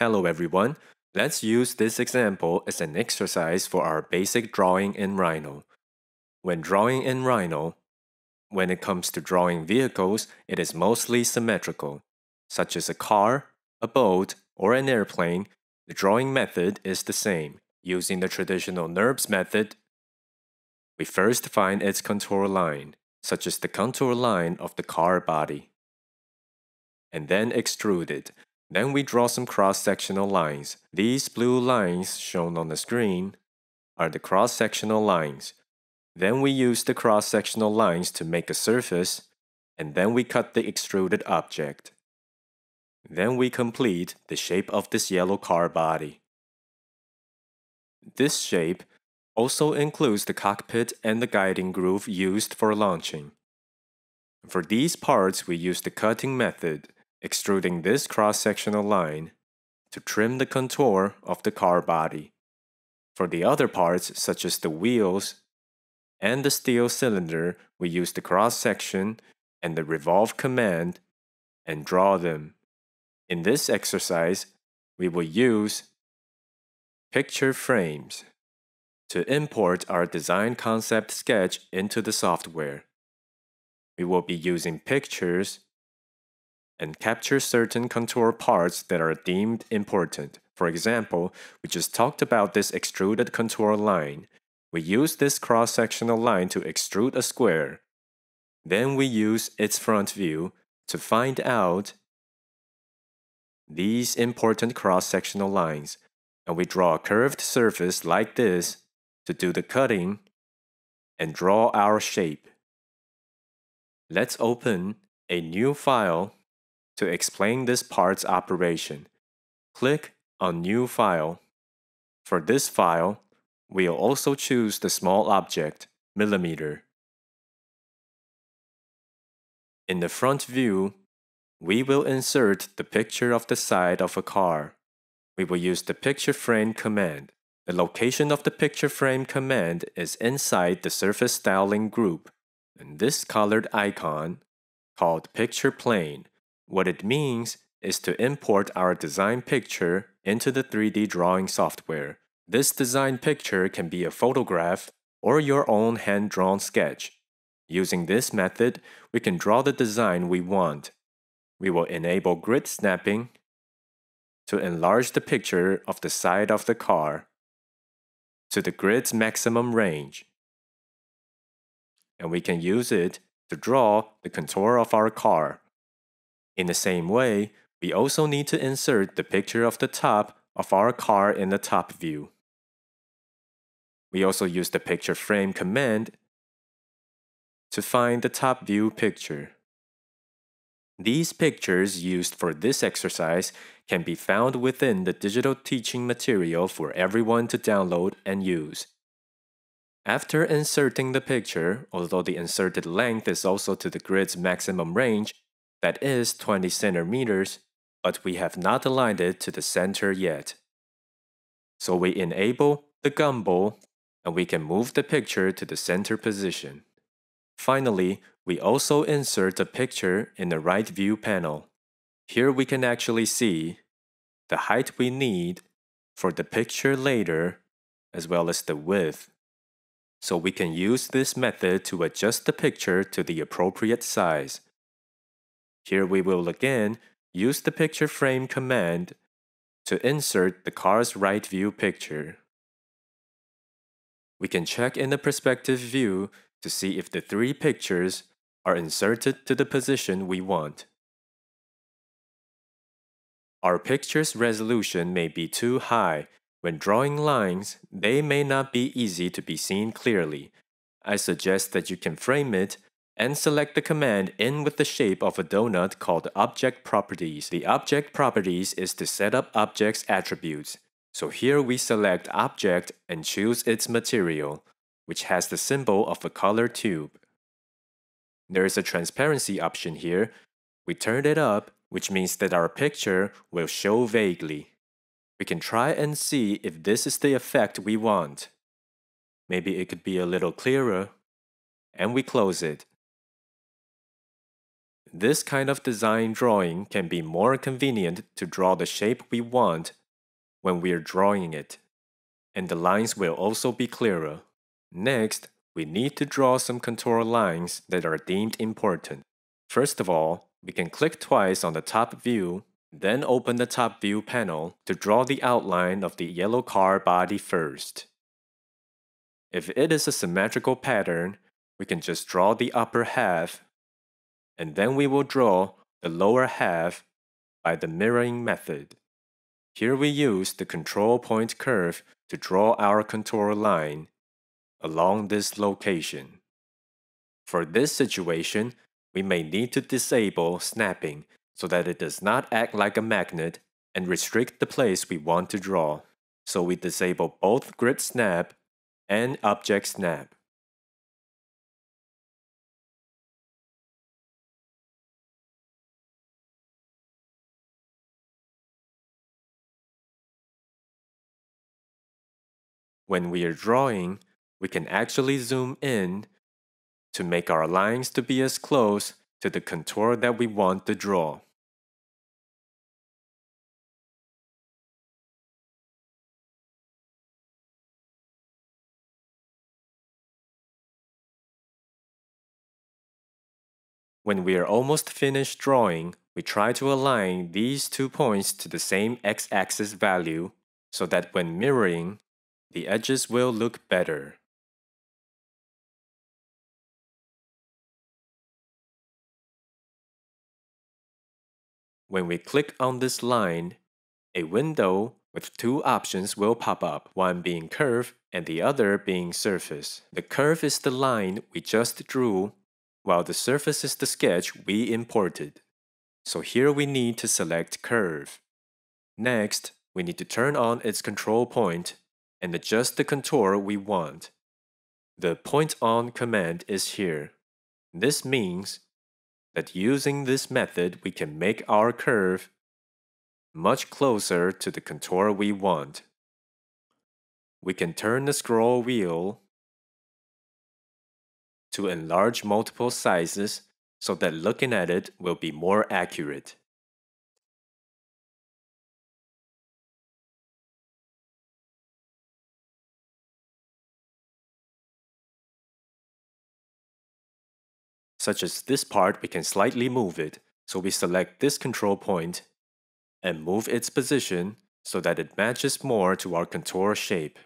Hello everyone. Let's use this example as an exercise for our basic drawing in Rhino. When drawing in Rhino, when it comes to drawing vehicles, it is mostly symmetrical, such as a car, a boat, or an airplane. The drawing method is the same. Using the traditional Nurbs method, we first find its contour line, such as the contour line of the car body, and then extrude it. Then we draw some cross-sectional lines. These blue lines shown on the screen are the cross-sectional lines. Then we use the cross-sectional lines to make a surface, and then we cut the extruded object. Then we complete the shape of this yellow car body. This shape also includes the cockpit and the guiding groove used for launching. For these parts, we use the cutting method, extruding this cross-sectional line to trim the contour of the car body. For the other parts, such as the wheels and the steel cylinder, we use the cross-section and the Revolve command and draw them. In this exercise, we will use picture frames to import our design concept sketch into the software. We will be using pictures and capture certain contour parts that are deemed important. For example, we just talked about this extruded contour line. We use this cross-sectional line to extrude a square. Then we use its front view to find out these important cross-sectional lines, and we draw a curved surface like this to do the cutting and draw our shape. Let's open a new file to explain this part's operation. Click on New File. For this file, we'll also choose the small object, millimeter. In the front view, we will insert the picture of the side of a car. We will use the picture frame command. The location of the picture frame command is inside the surface styling group, and this colored icon, called picture plane. What it means is to import our design picture into the 3D drawing software. This design picture can be a photograph or your own hand-drawn sketch. Using this method, we can draw the design we want. We will enable grid snapping to enlarge the picture of the side of the car to the grid's maximum range. And we can use it to draw the contour of our car. In the same way, we also need to insert the picture of the top of our car in the top view. We also use the picture frame command to find the top view picture. These pictures used for this exercise can be found within the digital teaching material for everyone to download and use. After inserting the picture, although the inserted length is also to the grid's maximum range, that is 20 centimeters, but we have not aligned it to the center yet. So we enable the gumball, and we can move the picture to the center position. Finally, we also insert a picture in the right view panel. Here we can actually see the height we need for the picture later, as well as the width. So we can use this method to adjust the picture to the appropriate size. Here we will again use the picture frame command to insert the car's right view picture. We can check in the perspective view to see if the three pictures are inserted to the position we want. Our picture's resolution may be too high. When drawing lines, they may not be easy to be seen clearly. I suggest that you can frame it and select the command in with the shape of a donut called Object Properties. The Object Properties is to set up object's attributes. So here we select Object and choose its material, which has the symbol of a color tube. There is a transparency option here. We turned it up, which means that our picture will show vaguely. We can try and see if this is the effect we want. Maybe it could be a little clearer, and we close it. this kind of design drawing can be more convenient to draw the shape we want when we're drawing it, and the lines will also be clearer. Next, we need to draw some contour lines that are deemed important. First of all, we can click twice on the top view, then open the top view panel to draw the outline of the yellow car body first. If it is a symmetrical pattern, we can just draw the upper half, and then we will draw the lower half by the mirroring method. Here we use the control point curve to draw our contour line along this location. For this situation, we may need to disable snapping so that it does not act like a magnet and restrict the place we want to draw. So we disable both grid snap and object snap. When we are drawing, we can actually zoom in to make our lines to be as close to the contour that we want to draw. When we are almost finished drawing, we try to align these 2 points to the same x-axis value so that when mirroring, the edges will look better. When we click on this line, a window with 2 options will pop up, one being curve and the other being surface. The curve is the line we just drew, while the surface is the sketch we imported. So here we need to select curve. Next, we need to turn on its control point and adjust the contour we want. The point on command is here. This means that using this method we can make our curve much closer to the contour we want. We can turn the scroll wheel to enlarge multiple sizes so that looking at it will be more accurate. Such as this part, we can slightly move it, so we select this control point and move its position so that it matches more to our contour shape.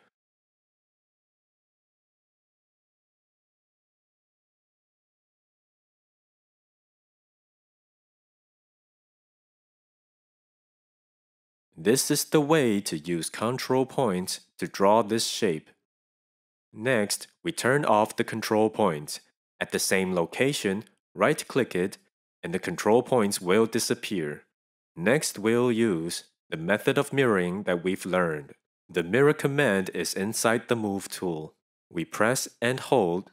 This is the way to use control points to draw this shape. Next, we turn off the control point. At the same location, right-click it, and the control points will disappear. Next, we'll use the method of mirroring that we've learned. The mirror command is inside the Move tool. We press and hold,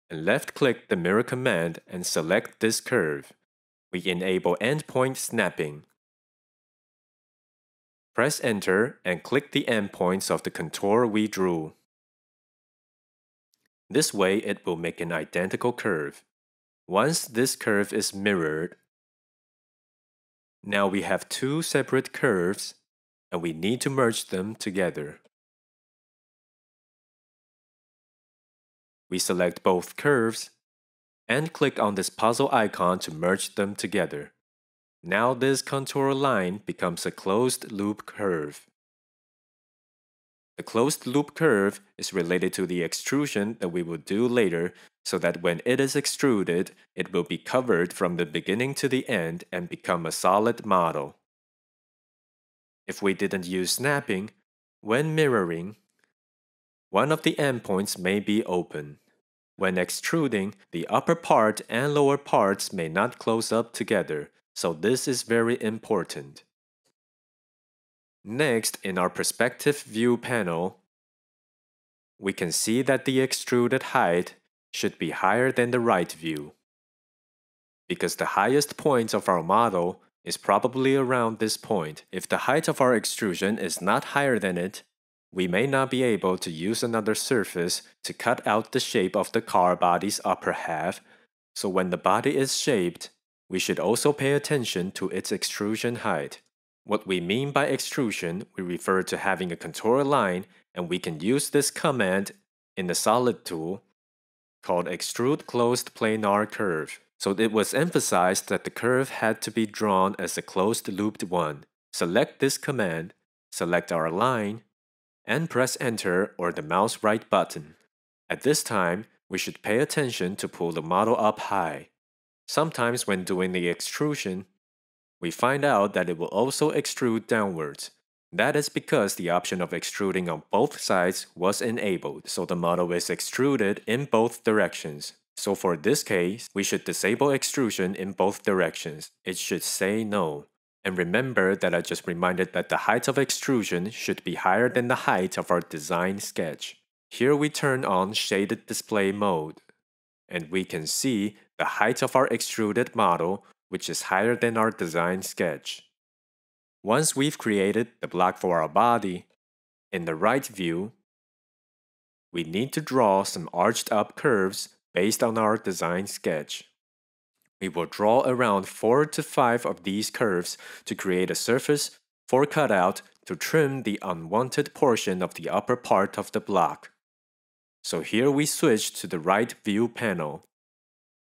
and left-click the mirror command and select this curve. We enable endpoint snapping. Press Enter and click the endpoints of the contour we drew. This way it will make an identical curve. Once this curve is mirrored, now we have 2 separate curves and we need to merge them together. We select both curves and click on this puzzle icon to merge them together. Now this contour line becomes a closed loop curve. The closed loop curve is related to the extrusion that we will do later, so that when it is extruded, it will be covered from the beginning to the end and become a solid model. If we didn't use snapping, when mirroring, one of the endpoints may be open. When extruding, the upper part and lower parts may not close up together, so this is very important. Next, in our perspective view panel, we can see that the extruded height should be higher than the right view. Because the highest point of our model is probably around this point. If the height of our extrusion is not higher than it, we may not be able to use another surface to cut out the shape of the car body's upper half, so when the body is shaped, we should also pay attention to its extrusion height. What we mean by extrusion, we refer to having a contour line, and we can use this command in the solid tool called extrude closed planar curve. So it was emphasized that the curve had to be drawn as a closed looped one. Select this command, select our line, and press enter or the mouse right button. At this time, we should pay attention to pull the model up high. Sometimes when doing the extrusion, we find out that it will also extrude downwards. That is because the option of extruding on both sides was enabled, so the model is extruded in both directions. So for this case, we should disable extrusion in both directions. It should say no. And remember that I just reminded that the height of extrusion should be higher than the height of our design sketch. Here we turn on shaded display mode, and we can see the height of our extruded model, which is higher than our design sketch. Once we've created the block for our body, in the right view, we need to draw some arched up curves based on our design sketch. We will draw around 4 to 5 of these curves to create a surface for cutout to trim the unwanted portion of the upper part of the block. So here we switch to the right view panel.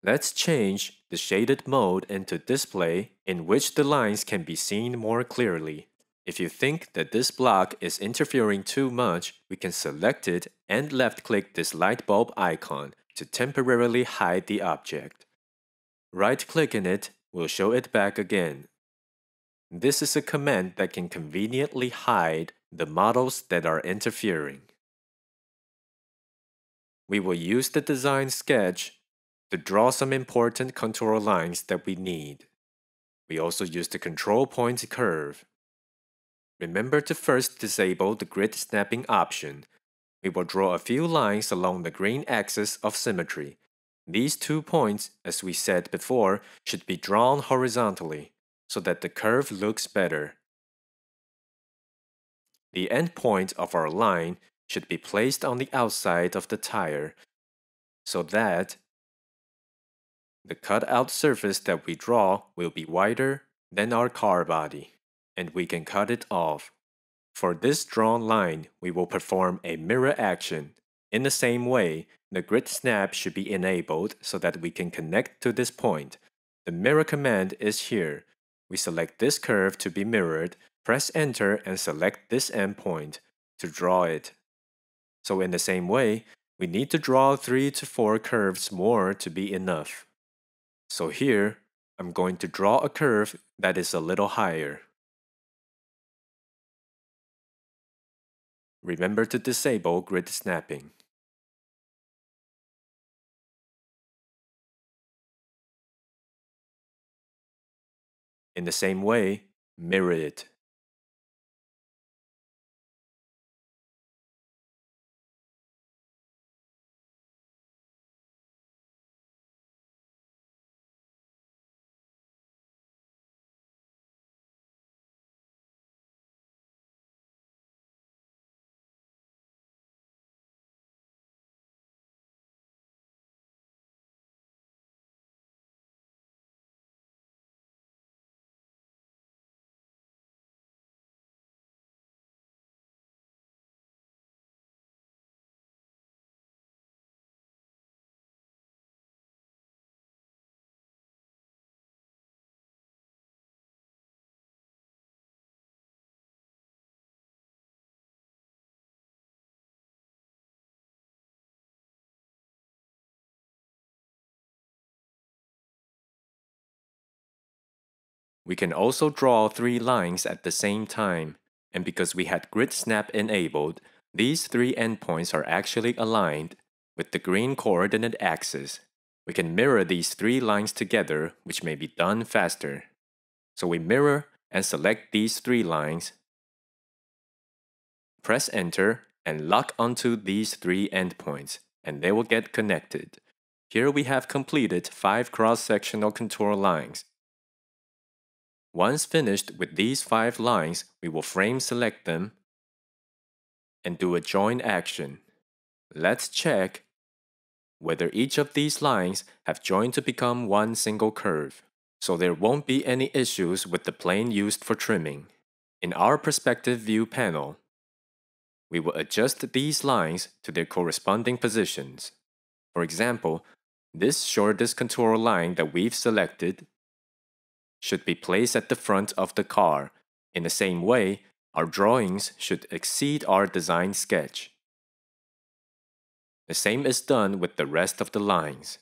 Let's change the shaded mode into display, in which the lines can be seen more clearly. If you think that this block is interfering too much, we can select it and left-click this light bulb icon to temporarily hide the object. Right-clicking it will show it back again. This is a command that can conveniently hide the models that are interfering. We will use the design sketch to draw some important contour lines that we need. We also use the control point curve. Remember to first disable the grid snapping option. We will draw a few lines along the green axis of symmetry. These 2 points, as we said before, should be drawn horizontally so that the curve looks better. The end point of our line should be placed on the outside of the tire so that the cut-out surface that we draw will be wider than our car body, and we can cut it off. For this drawn line, we will perform a mirror action. In the same way, the grid snap should be enabled so that we can connect to this point. The mirror command is here. We select this curve to be mirrored, press enter and select this endpoint to draw it. So in the same way, we need to draw 3 to 4 curves more to be enough. So here, I'm going to draw a curve that is a little higher. Remember to disable grid snapping. In the same way, mirror it. We can also draw 3 lines at the same time, and because we had grid snap enabled, these 3 endpoints are actually aligned with the green coordinate axis. We can mirror these 3 lines together, which may be done faster. So we mirror and select these 3 lines, press enter, and lock onto these 3 endpoints, and they will get connected. Here we have completed 5 cross-sectional contour lines. Once finished with these 5 lines, we will frame select them and do a join action. Let's check whether each of these lines have joined to become one single curve. so there won't be any issues with the plane used for trimming. In our perspective view panel, we will adjust these lines to their corresponding positions. For example, this shortest contour line that we've selected should be placed at the front of the car. In the same way, our drawings should exceed our design sketch. The same is done with the rest of the lines.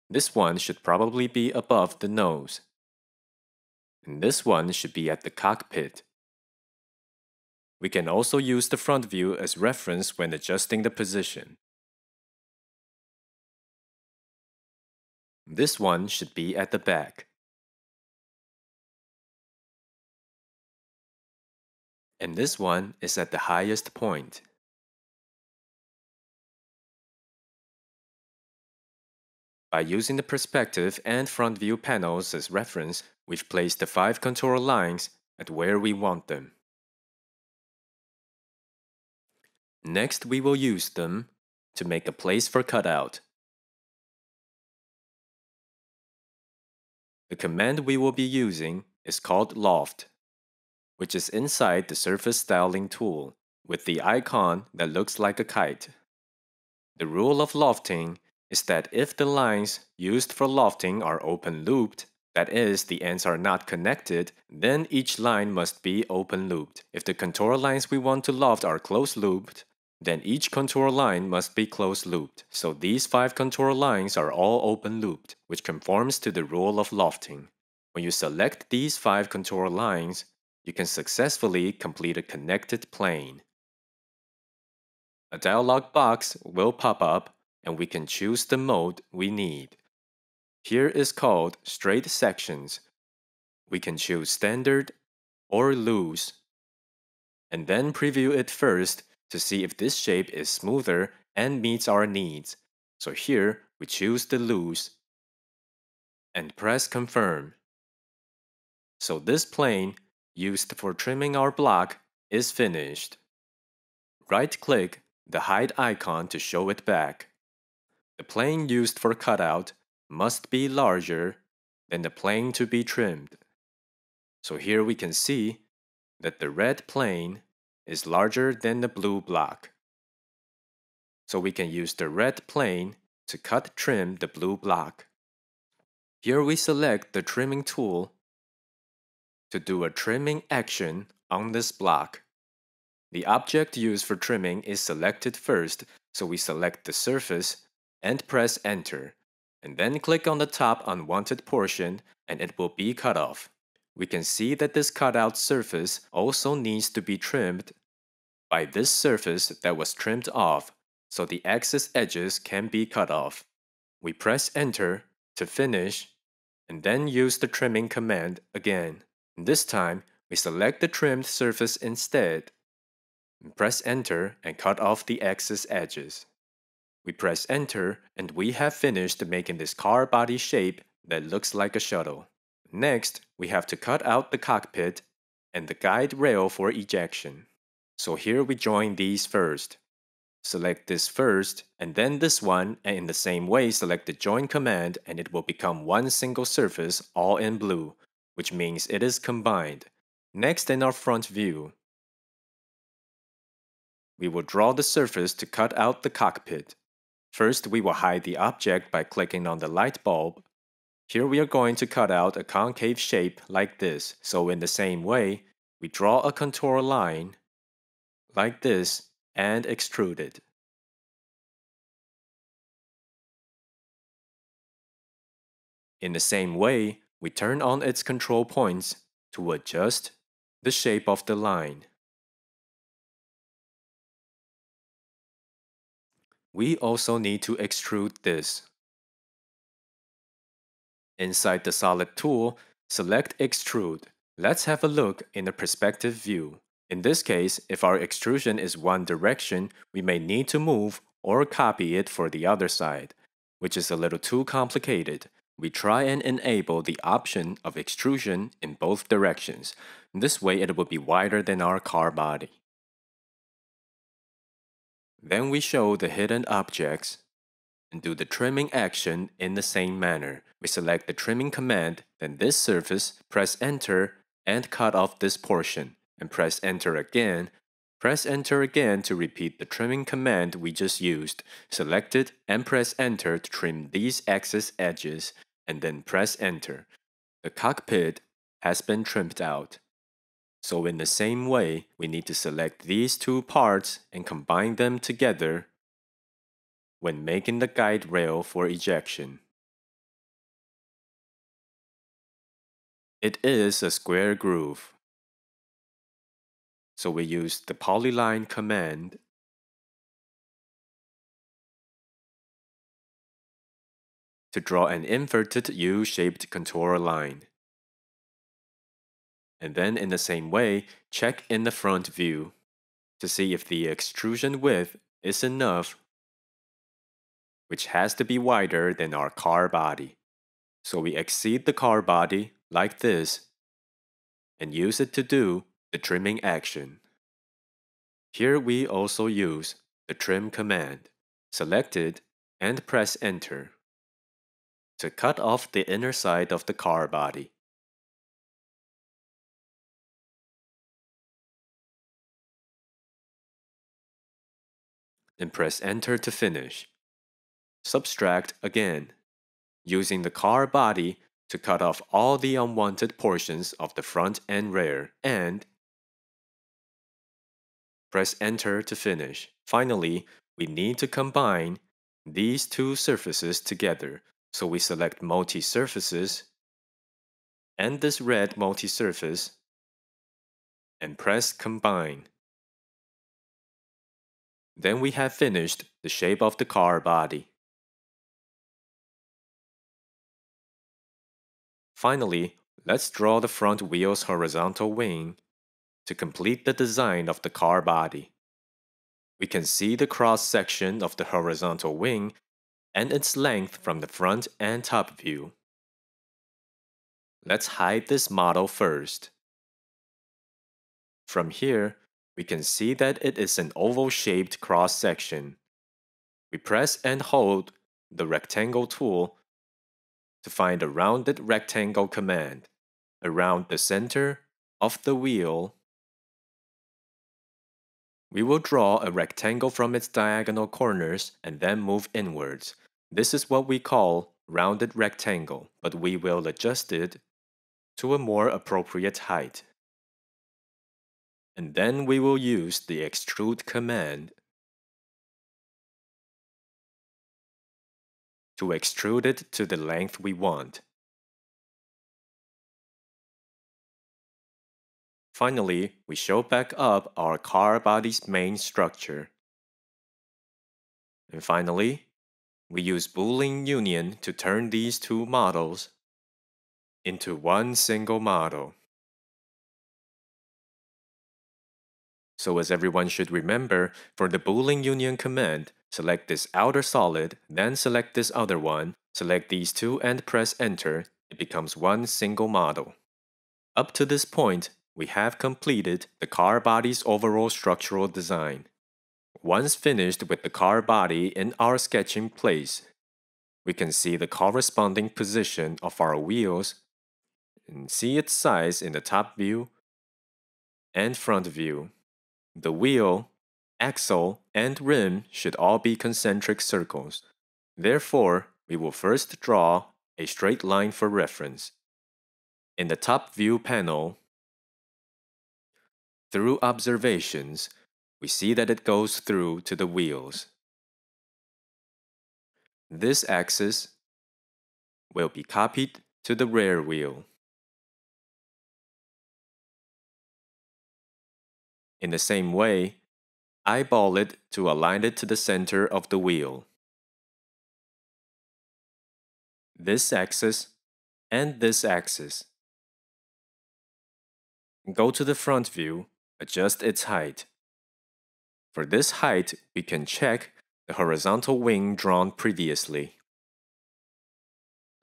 This one should probably be above the nose, and this one should be at the cockpit. We can also use the front view as reference when adjusting the position. This one should be at the back. And this one is at the highest point. By using the perspective and front view panels as reference, we've placed the 5 contour lines at where we want them. Next, we will use them to make a place for cutout. The command we will be using is called Loft, which is inside the Surface Styling tool with the icon that looks like a kite. The rule of lofting is that if the lines used for lofting are open-looped, that is, the ends are not connected, then each line must be open-looped. If the contour lines we want to loft are close-looped, then each contour line must be close-looped. So these 5 contour lines are all open-looped, which conforms to the rule of lofting. When you select these 5 contour lines, you can successfully complete a connected plane. A dialog box will pop up, and we can choose the mode we need. Here is called Straight Sections. We can choose Standard or Loose, and then preview it first to see if this shape is smoother and meets our needs. So here we choose the Loose and press Confirm. So this plane used for trimming our block is finished. Right-click the Hide icon to show it back. The plane used for cutout must be larger than the plane to be trimmed. So here we can see that the red plane is larger than the blue block. So we can use the red plane to trim the blue block. Here we select the trimming tool to do a trimming action on this block. The object used for trimming is selected first, so we select the surface and press Enter, and then click on the top unwanted portion and it will be cut off. We can see that this cutout surface also needs to be trimmed by this surface that was trimmed off, so the excess edges can be cut off. We press Enter to finish, and then use the trimming command again. This time, we select the trimmed surface instead. Press Enter and cut off the excess edges. We press Enter and we have finished making this car body shape that looks like a shuttle. Next, we have to cut out the cockpit and the guide rail for ejection. So here we join these first. Select this first and then this one, and in the same way select the join command and it will become one single surface all in blue, which means it is combined. Next, in our front view, we will draw the surface to cut out the cockpit. First, we will hide the object by clicking on the light bulb. Here we are going to cut out a concave shape like this. So in the same way, we draw a contour line like this and extrude it. In the same way, we turn on its control points to adjust the shape of the line. We also need to extrude this. Inside the Solid tool, select Extrude. Let's have a look in the perspective view. In this case, if our extrusion is one direction, we may need to move or copy it for the other side, which is a little too complicated. We try and enable the option of extrusion in both directions. This way it will be wider than our car body. Then we show the hidden objects and do the trimming action in the same manner. We select the trimming command, then this surface, press Enter, and cut off this portion, and press Enter again. Press Enter again to repeat the trimming command we just used. Select it and press Enter to trim these excess edges, and then press Enter. The cockpit has been trimmed out. So in the same way, we need to select these two parts and combine them together when making the guide rail for ejection. It is a square groove. So we use the polyline command to draw an inverted U-shaped contour line. And then in the same way, check in the front view to see if the extrusion width is enough, which has to be wider than our car body. So we exceed the car body like this and use it to do the trimming action. Here we also use the trim command. Select it and press Enter to cut off the inner side of the car body. Then press Enter to finish. Subtract again, using the car body to cut off all the unwanted portions of the front and rear, and press Enter to finish. Finally, we need to combine these two surfaces together, so we select Multi-Surfaces and this red multi-surface and press Combine. Then we have finished the shape of the car body. Finally, let's draw the front wheel's horizontal wing to complete the design of the car body. We can see the cross-section of the horizontal wing and its length from the front and top view. Let's hide this model first. From here, we can see that it is an oval-shaped cross-section. We press and hold the rectangle tool to find a rounded rectangle command around the center of the wheel. We will draw a rectangle from its diagonal corners and then move inwards. This is what we call rounded rectangle, but we will adjust it to a more appropriate height. And then we will use the extrude command to extrude it to the length we want. Finally, we show back up our car body's main structure. And finally, we use Boolean Union to turn these two models into one single model. So as everyone should remember, for the Boolean Union command, select this outer solid, then select this other one, select these two and press Enter. It becomes one single model. Up to this point, we have completed the car body's overall structural design. Once finished with the car body in our sketching place, we can see the corresponding position of our wheels and see its size in the top view and front view. The wheel, axle, and rim should all be concentric circles. Therefore, we will first draw a straight line for reference. In the top view panel, through observations, we see that it goes through to the wheels. This axis will be copied to the rear wheel. In the same way, eyeball it to align it to the center of the wheel. This axis and this axis. Go to the front view, adjust its height. For this height, we can check the horizontal wing drawn previously.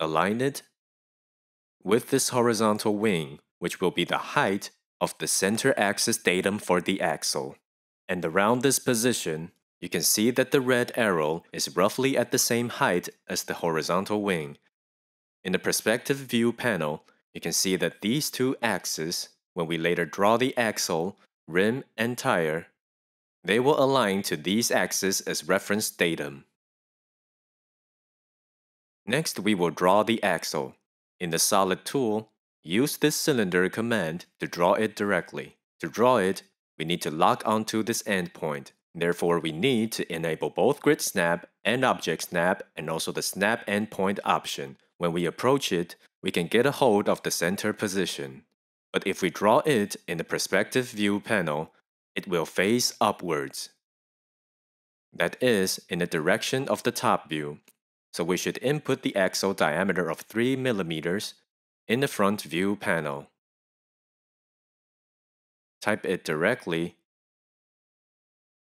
Align it with this horizontal wing, which will be the height of the center axis datum for the axle. And around this position, you can see that the red arrow is roughly at the same height as the horizontal wing. In the perspective view panel, you can see that these two axes, when we later draw the axle, rim, and tire, they will align to these axes as reference datum. Next, we will draw the axle. In the Solid tool, use this cylinder command to draw it directly. To draw it, we need to lock onto this endpoint. Therefore, we need to enable both Grid Snap and Object Snap and also the Snap Endpoint option. When we approach it, we can get a hold of the center position. But if we draw it in the Perspective View panel, it will face upwards. That is, in the direction of the top view. So we should input the axle diameter of 3 mm in the front view panel. Type it directly,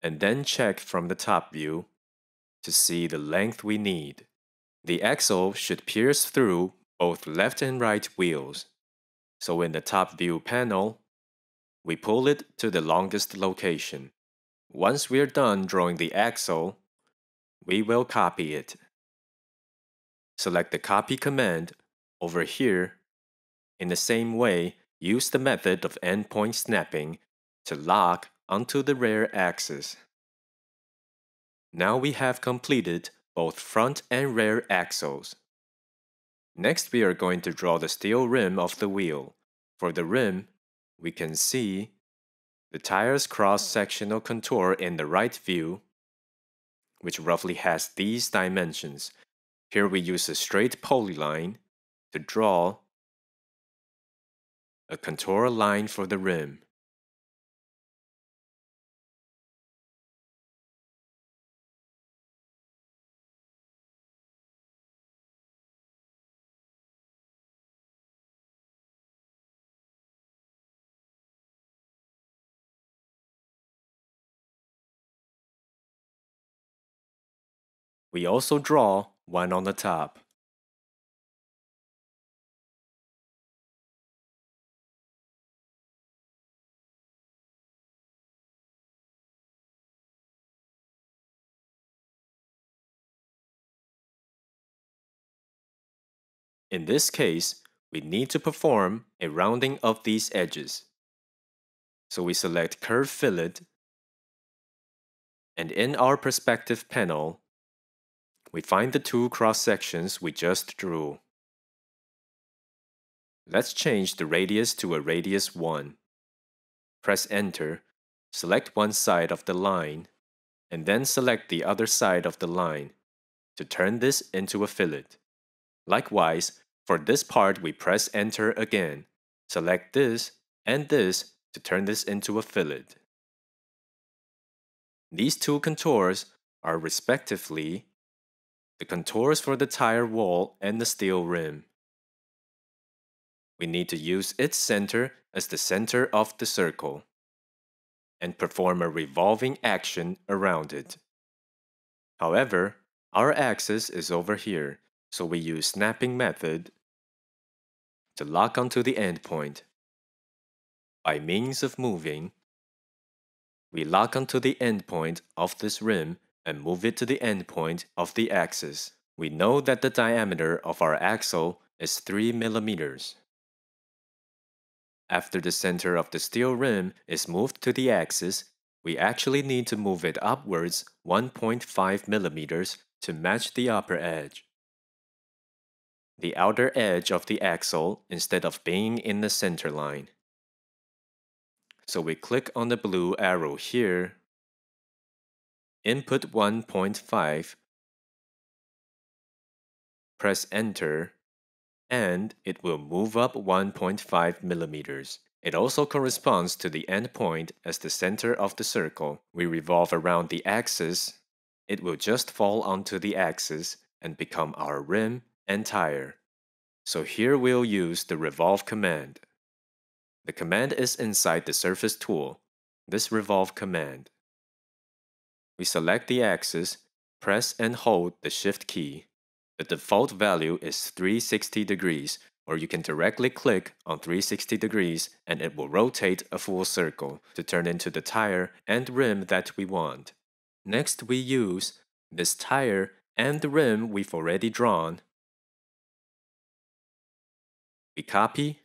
and then check from the top view to see the length we need. The axle should pierce through both left and right wheels. So in the top view panel, we pull it to the longest location. Once we're done drawing the axle, we will copy it. Select the copy command over here. In the same way, use the method of endpoint snapping to lock onto the rear axis. Now we have completed both front and rear axles. Next, we are going to draw the steel rim of the wheel. For the rim, we can see the tire's cross-sectional contour in the right view, which roughly has these dimensions. Here we use a straight polyline to draw a contour line for the rim. We also draw one on the top. In this case, we need to perform a rounding of these edges. So we select Curve Fillet, and in our perspective panel, we find the two cross-sections we just drew. Let's change the radius to a radius 1. Press Enter, select one side of the line, and then select the other side of the line to turn this into a fillet. Likewise, for this part we press Enter again, select this and this to turn this into a fillet. These two contours are respectively the contours for the tire wall and the steel rim. We need to use its center as the center of the circle and perform a revolving action around it. However, our axis is over here, so we use snapping method to lock onto the endpoint. By means of moving, we lock onto the endpoint of this rim and move it to the endpoint of the axis. We know that the diameter of our axle is 3 mm. After the center of the steel rim is moved to the axis, we actually need to move it upwards 1.5 mm to match the upper edge. The outer edge of the axle instead of being in the center line. So we click on the blue arrow here, input 1.5, press Enter, and it will move up 1.5 mm. It also corresponds to the endpoint as the center of the circle. We revolve around the axis, it will just fall onto the axis and become our rim and tire. So here we'll use the Revolve command. The command is inside the Surface tool, this Revolve command. We select the axis, press and hold the Shift key. The default value is 360 degrees, or you can directly click on 360 degrees and it will rotate a full circle to turn into the tire and rim that we want. Next, we use this tire and the rim we've already drawn We copy,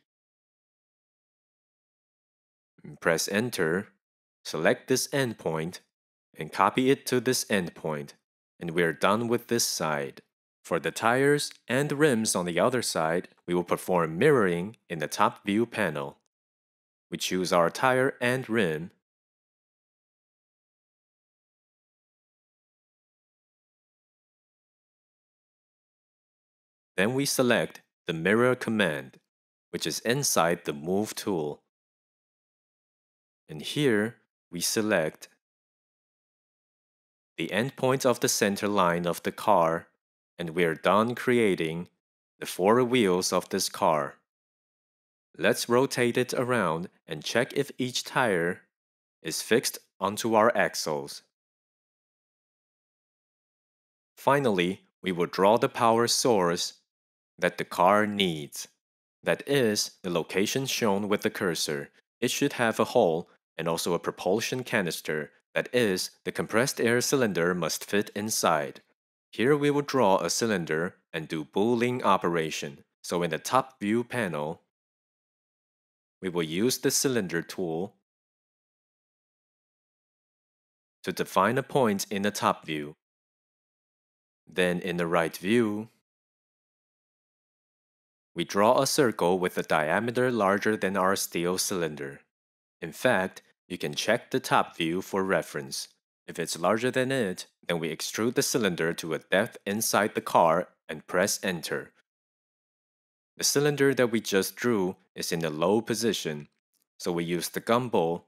press Enter, select this endpoint, and copy it to this endpoint, and we're done with this side. For the tires and rims on the other side, we will perform mirroring in the top view panel. We choose our tire and rim, then we select the mirror command, which is inside the Move tool. And here we select the endpoint of the center line of the car, and we're done creating the 4 wheels of this car. Let's rotate it around and check if each tire is fixed onto our axles. Finally, we will draw the power source that the car needs. That is, the location shown with the cursor. It should have a hole and also a propulsion canister. That is, the compressed air cylinder must fit inside. Here we will draw a cylinder and do Boolean operation. So in the top view panel, we will use the cylinder tool to define a point in the top view. Then in the right view, we draw a circle with a diameter larger than our steel cylinder. In fact, you can check the top view for reference. If it's larger than it, then we extrude the cylinder to a depth inside the car and press Enter. The cylinder that we just drew is in a low position, so we use the gumball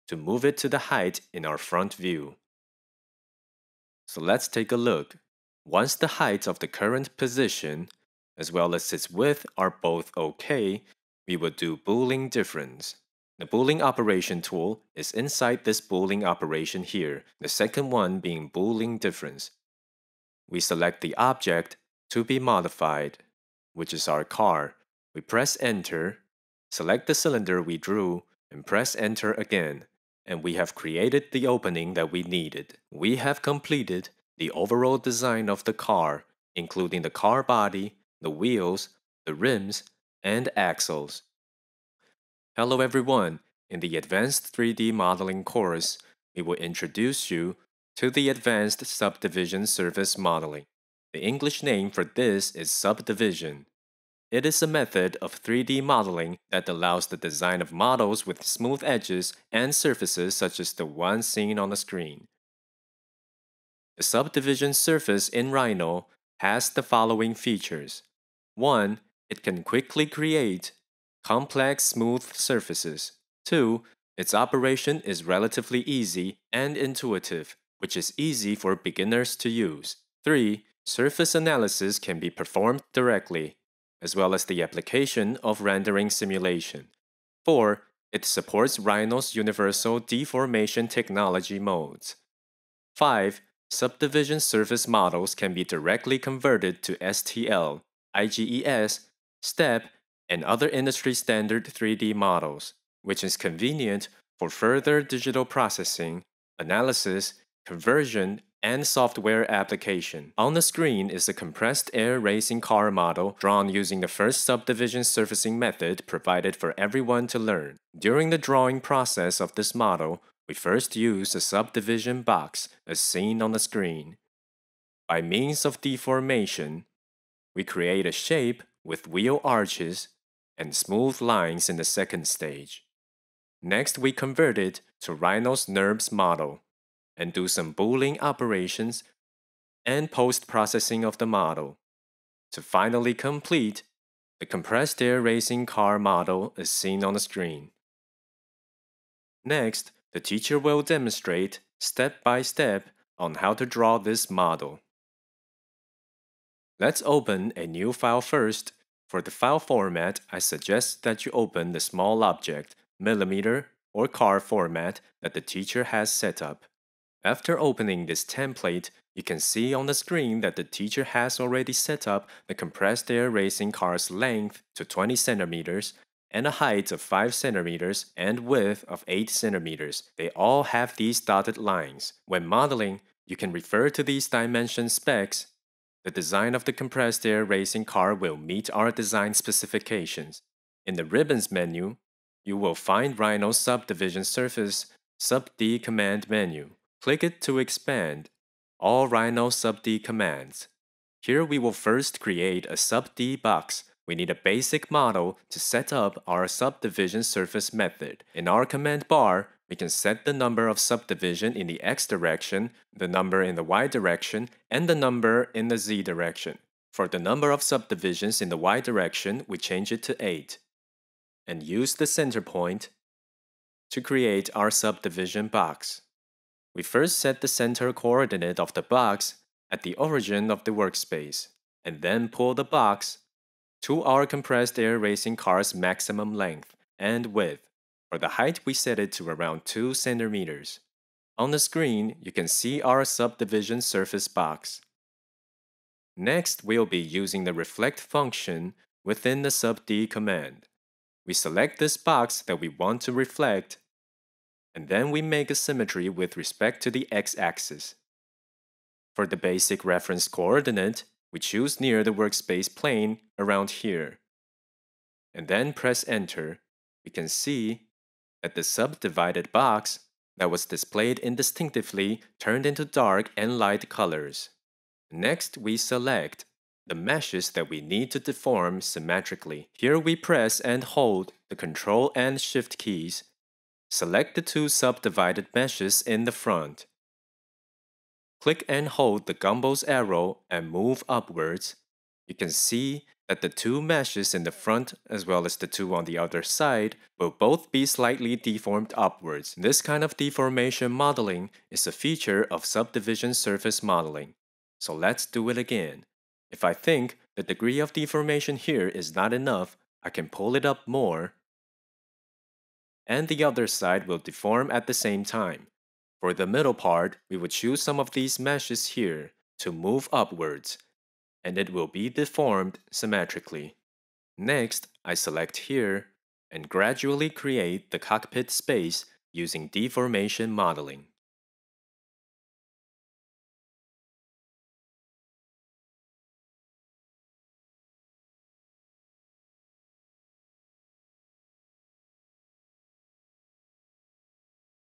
to move it to the height in our front view. So let's take a look. Once the height of the current position as well as its width are both okay, we will do Boolean difference. The Boolean operation tool is inside this Boolean operation here, the second one being Boolean difference. We select the object to be modified, which is our car. We press Enter, select the cylinder we drew, and press Enter again, and we have created the opening that we needed. We have completed the overall design of the car, including the car body, the wheels, the rims, and axles. Hello everyone! In the Advanced 3D Modeling course, we will introduce you to the Advanced Subdivision Surface Modeling. The English name for this is Subdivision. It is a method of 3D modeling that allows the design of models with smooth edges and surfaces such as the one seen on the screen. The subdivision surface in Rhino has the following features. 1. It can quickly create complex smooth surfaces. 2. Its operation is relatively easy and intuitive, which is easy for beginners to use. 3. Surface analysis can be performed directly, as well as the application of rendering simulation. 4. It supports Rhino's universal deformation technology modes. 5. Subdivision surface models can be directly converted to STL, IGES, STEP, and other industry standard 3D models, which is convenient for further digital processing, analysis, conversion, and software application. On the screen is a compressed air racing car model drawn using the first subdivision surfacing method provided for everyone to learn. During the drawing process of this model, we first use a subdivision box as seen on the screen. By means of deformation, we create a shape with wheel arches and smooth lines in the second stage. Next, we convert it to Rhino's Nurbs model and do some Boolean operations and post-processing of the model. To finally complete, the compressed air racing car model is seen on the screen. Next, the teacher will demonstrate step by step on how to draw this model. Let's open a new file first. For the file format, I suggest that you open the small object, millimeter, or car format that the teacher has set up. After opening this template, you can see on the screen that the teacher has already set up the compressed air racing car's length to 20 centimeters and a height of 5 centimeters and width of 8 centimeters. They all have these dotted lines. When modeling, you can refer to these dimension specs. the design of the compressed air racing car will meet our design specifications. In the Ribbons menu, you will find Rhino's Subdivision Surface Sub-D command menu. Click it to expand all Rhino Sub-D commands. Here we will first create a Sub-D box. We need a basic model to set up our subdivision surface method. In our command bar, we can set the number of subdivision in the X direction, the number in the Y direction, and the number in the Z direction. For the number of subdivisions in the Y direction, we change it to 8. And use the center point to create our subdivision box. We first set the center coordinate of the box at the origin of the workspace, and then pull the box to our compressed air racing car's maximum length and width. For the height, we set it to around 2 centimeters. On the screen, you can see our subdivision surface box. Next, we'll be using the reflect function within the sub-D command. We select this box that we want to reflect, and then we make a symmetry with respect to the x-axis. For the basic reference coordinate, we choose near the workspace plane around here. And then press Enter. We can see that the subdivided box that was displayed indistinctively turned into dark and light colors. Next, we select the meshes that we need to deform symmetrically. Here we press and hold the Ctrl and Shift keys. Select the two subdivided meshes in the front. Click and hold the gumbo's arrow and move upwards. You can see that the two meshes in the front as well as the two on the other side will both be slightly deformed upwards. This kind of deformation modeling is a feature of subdivision surface modeling. So let's do it again. If I think the degree of deformation here is not enough, I can pull it up more, and the other side will deform at the same time. For the middle part, we would choose some of these meshes here to move upwards, and it will be deformed symmetrically. Next, I select here and gradually create the cockpit space using deformation modeling.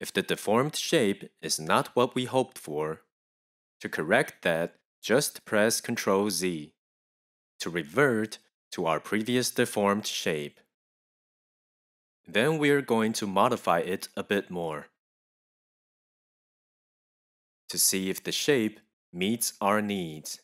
If the deformed shape is not what we hoped for, to correct that, just press Ctrl Z to revert to our previous deformed shape. Then we're going to modify it a bit more to see if the shape meets our needs.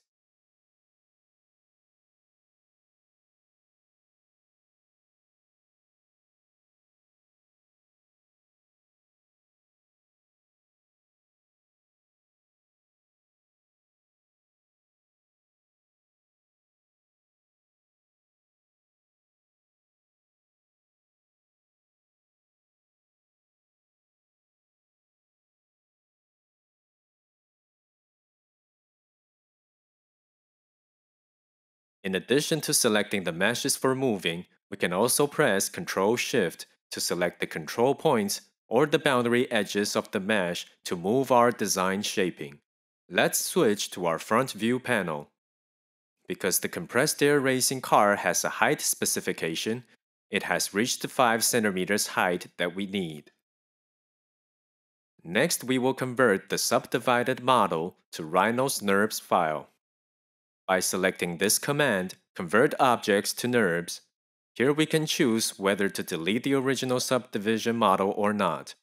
In addition to selecting the meshes for moving, we can also press Ctrl-Shift to select the control points or the boundary edges of the mesh to move our design shaping. Let's switch to our front view panel. Because the compressed air racing car has a height specification, it has reached the 5 centimeters height that we need. Next, we will convert the subdivided model to Rhino's Nurbs file. By selecting this command, Convert Objects to Nurbs, here we can choose whether to delete the original subdivision model or not.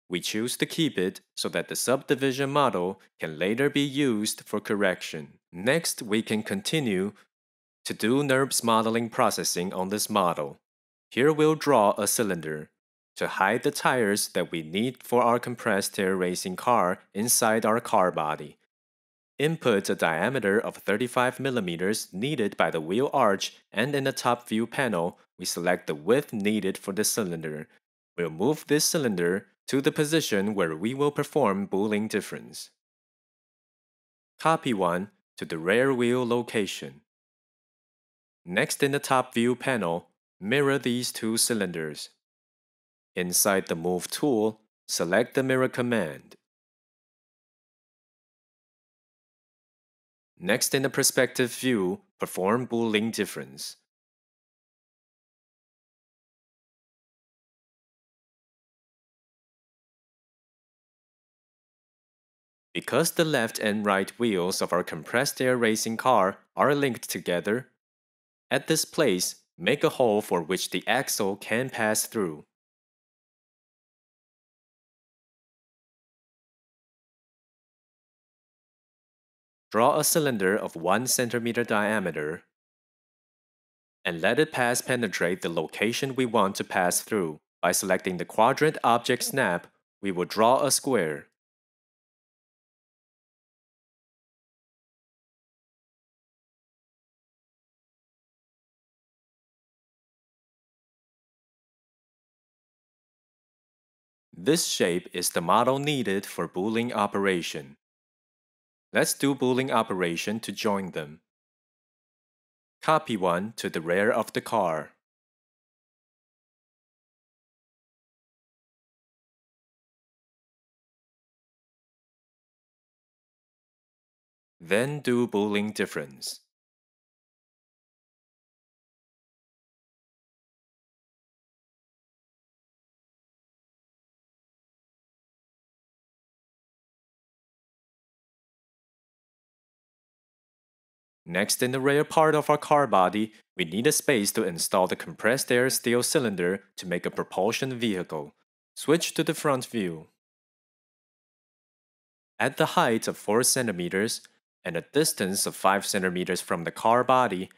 We choose to keep it so that the subdivision model can later be used for correction. Next, we can continue to do Nurbs modeling processing on this model. Here we'll draw a cylinder to hide the tires that we need for our compressed air racing car inside our car body. Input a diameter of 35 mm needed by the wheel arch, and in the top view panel, we select the width needed for the cylinder. We'll move this cylinder to the position where we will perform Boolean difference. Copy one to the rear wheel location. Next, in the top view panel, mirror these two cylinders. Inside the Move tool, select the Mirror command. Next, in the perspective view, perform Boolean difference. Because the left and right wheels of our compressed air racing car are linked together, at this place, make a hole for which the axle can pass through. Draw a cylinder of 1 centimeter diameter and let it penetrate the location we want to pass through. By selecting the quadrant object snap, we will draw a square. This shape is the model needed for Boolean operation. Let's do Boolean operation to join them. Copy one to the rear of the car. Then do Boolean difference. Next, in the rear part of our car body, we need a space to install the compressed air steel cylinder to make a propulsion vehicle. Switch to the front view. At the height of 4 centimeters and a distance of 5 centimeters from the car body,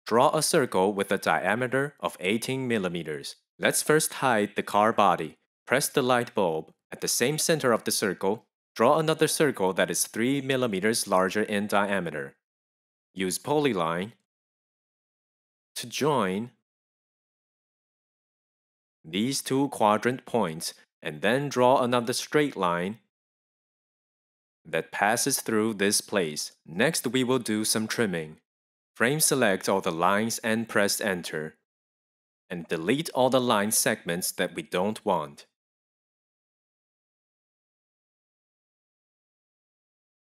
draw a circle with a diameter of 18 millimeters. Let's first hide the car body. Press the light bulb. At the same center of the circle, draw another circle that is 3 millimeters larger in diameter. Use polyline to join these two quadrant points and then draw another straight line that passes through this place. Next, we will do some trimming. Frame select all the lines and press Enter. And delete all the line segments that we don't want.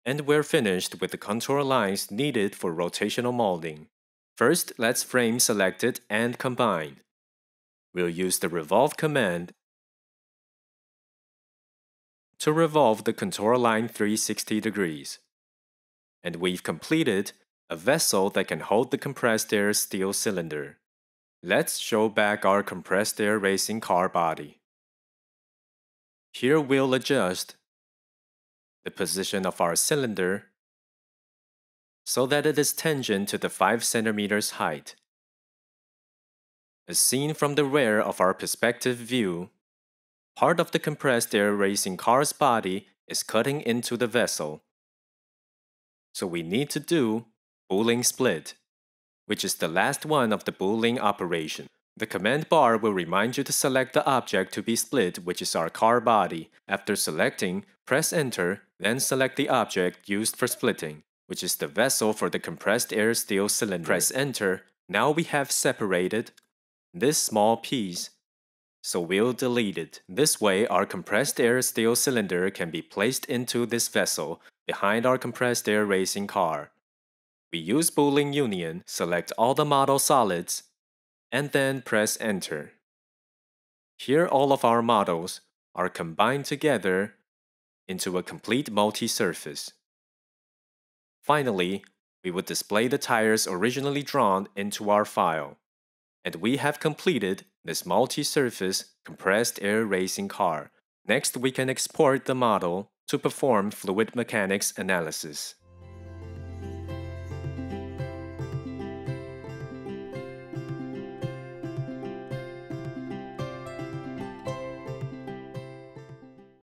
And we're finished with the contour lines needed for rotational molding. First, let's frame select it and combine. We'll use the Revolve command to revolve the contour line 360 degrees. And we've completed a vessel that can hold the compressed air steel cylinder. Let's show back our compressed air racing car body. Here we'll adjust the position of our cylinder so that it is tangent to the 5 centimeters height. As seen from the rear of our perspective view, part of the compressed air racing car's body is cutting into the vessel. So we need to do Boolean Split, which is the last one of the Boolean operation. The command bar will remind you to select the object to be split, which is our car body. After selecting, press Enter, then select the object used for splitting, which is the vessel for the compressed air steel cylinder. Press Enter. Now we have separated this small piece, so we'll delete it. This way, our compressed air steel cylinder can be placed into this vessel behind our compressed air racing car. We use Boolean Union, select all the model solids, and then press Enter. Here all of our models are combined together into a complete multi-surface. Finally, we would display the tires originally drawn into our file. And we have completed this multi-surface compressed air racing car. Next, we can export the model to perform fluid mechanics analysis.